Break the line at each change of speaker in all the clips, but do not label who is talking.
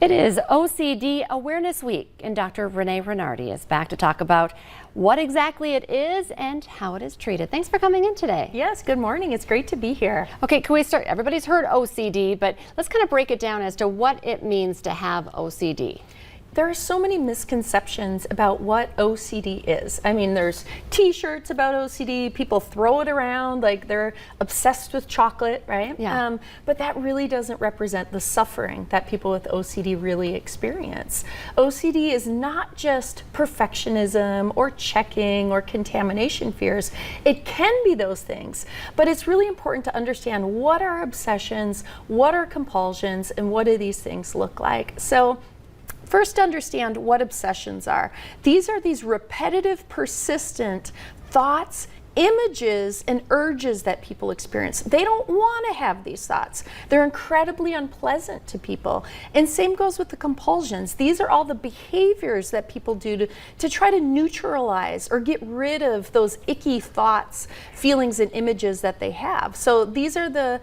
It is OCD Awareness Week, and Dr. Renee Renardi is back to talk about what exactly it is and how it is treated. Thanks for coming in today.
Yes, good morning. It's great to be here.
Okay, can we start? Everybody's heard OCD, but let's kind of break it down as to what it means to have OCD.
There are so many misconceptions about what OCD is. I mean, there's t-shirts about OCD, people throw it around like they're obsessed with chocolate, right?
Yeah.
But that really doesn't represent the suffering that people with OCD really experience. OCD is not just perfectionism or checking or contamination fears. It can be those things, but it's really important to understand what are obsessions, what are compulsions, and what do these things look like. So first, understand what obsessions are. These are these repetitive, persistent thoughts, images, and urges that people experience. They don't want to have these thoughts. They're incredibly unpleasant to people. And same goes with the compulsions. These are all the behaviors that people do to try to neutralize or get rid of those icky thoughts, feelings, and images that they have. So these are the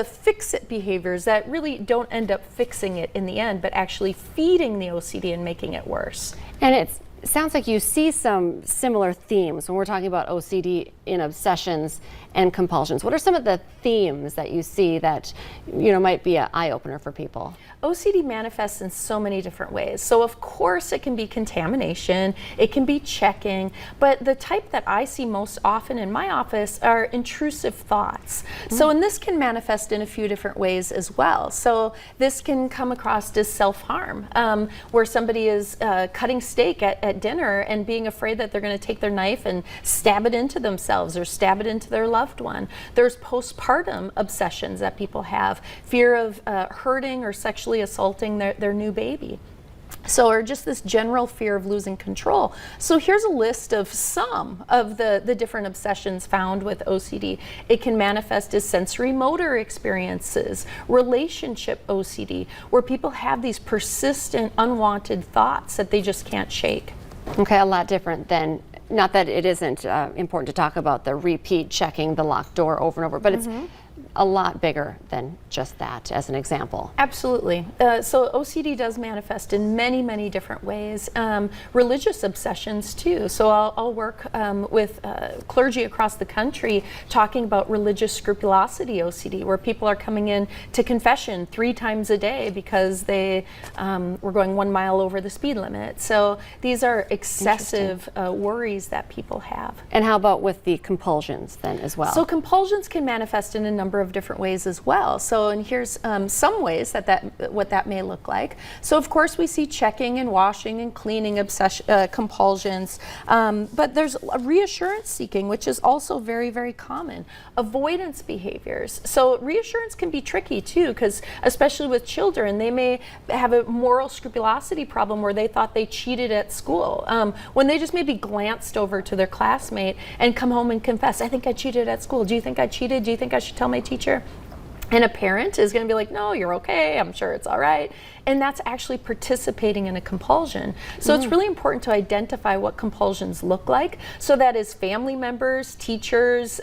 fix-it behaviors that really don't end up fixing it in the end, but actually feeding the OCD and making it worse.
And it sounds like you see some similar themes when we're talking about OCD in obsessions and compulsions. What are some of the themes that you see that might be an eye-opener for people?
OCD manifests in so many different ways. So of course it can be contamination, it can be checking, but the type that I see most often in my office are intrusive thoughts. So and this can manifest in a few different ways as well. So this can come across as self-harm, where somebody is cutting steak at dinner and being afraid that they're going to take their knife and stab it into themselves or stab it into their loved one. There's postpartum obsessions that people have, fear of hurting or sexually assaulting their new baby. So, or just this general fear of losing control. So here's a list of some of the different obsessions found with OCD. It can manifest as sensory motor experiences, relationship OCD, where people have these persistent unwanted thoughts that they just can't shake.
Okay, a lot different than, not that it isn't important to talk about the repeat checking the locked door over and over, but it's a lot bigger than just that, as an example.
Absolutely. So OCD does manifest in many, many different ways. Religious obsessions too. So I'll work with clergy across the country talking about religious scrupulosity OCD, where people are coming in to confession 3 times a day because they were going 1 mile over the speed limit. So these are excessive worries that people have.
And how about with the compulsions then as well?
So compulsions can manifest in a number of different ways as well. So, and here's some ways what that may look like. So of course we see checking and washing and cleaning compulsions, but there's reassurance seeking, which is also very, very common. Avoidance behaviors. So reassurance can be tricky too, because especially with children, they may have a moral scrupulosity problem where they thought they cheated at school, when they just maybe glanced over to their classmate and come home and confess, I think I cheated at school. Do you think I cheated? Do you think I should tell my teacher? And a parent is going to be like, no, you're okay. I'm sure it's all right. And that's actually participating in a compulsion. So it's really important to identify what compulsions look like so that as family members, teachers,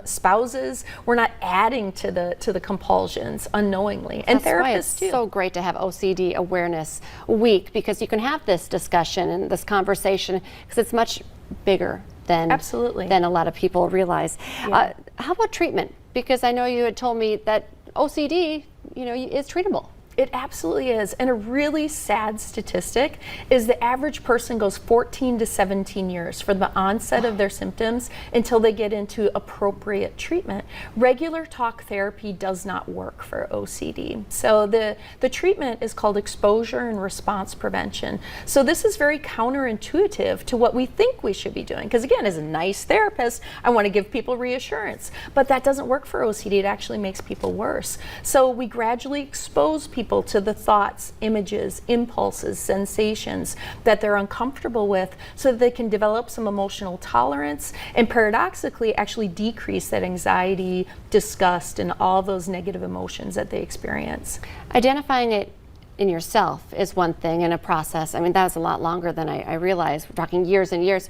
spouses, we're not adding to the compulsions unknowingly. And
that's
therapists
why it's
too.
So great to have OCD Awareness Week, because you can have this discussion and this conversation because it's much bigger than a lot of people realize.
Yeah.
How about treatment? Because I know you had told me that OCD, is treatable.
It absolutely is. And a really sad statistic is the average person goes 14 to 17 years from the onset of their symptoms until they get into appropriate treatment. Regular talk therapy does not work for OCD. So the treatment is called exposure and response prevention. So this is very counterintuitive to what we think we should be doing. Because again, as a nice therapist, I want to give people reassurance. But that doesn't work for OCD. It actually makes people worse. So we gradually expose people to the thoughts, images, impulses, sensations that they're uncomfortable with so that they can develop some emotional tolerance and paradoxically actually decrease that anxiety, disgust, and all those negative emotions that they experience.
Identifying it in yourself is one thing, and a process. I mean, that was a lot longer than I realized. We're talking years and years.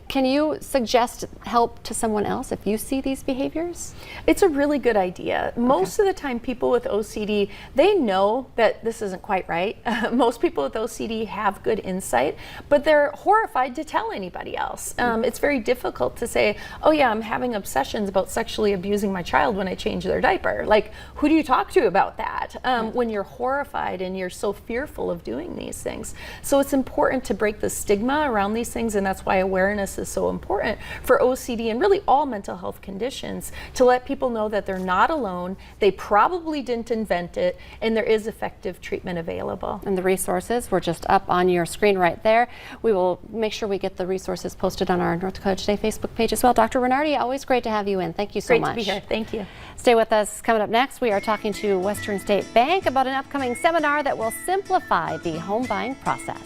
Can you suggest help to someone else if you see these behaviors?
It's a really good idea. Most of the time, people with OCD, they know that this isn't quite right. Most people with OCD have good insight, but they're horrified to tell anybody else. It's very difficult to say, oh yeah, I'm having obsessions about sexually abusing my child when I change their diaper. Like, who do you talk to about that? When you're horrified and you're so fearful of doing these things. So it's important to break the stigma around these things, and that's why awareness is so important for OCD and really all mental health conditions, to let people know that they're not alone, they probably didn't invent it, and there is effective treatment available.
And the resources were just up on your screen right there. We will make sure we get the resources posted on our North Dakota Today Facebook page as well. Dr. Renardi, always great to have you in. Thank you so much.
Great to be here. Thank you.
Stay with us. Coming up next, we are talking to Western State Bank about an upcoming seminar that will simplify the home buying process.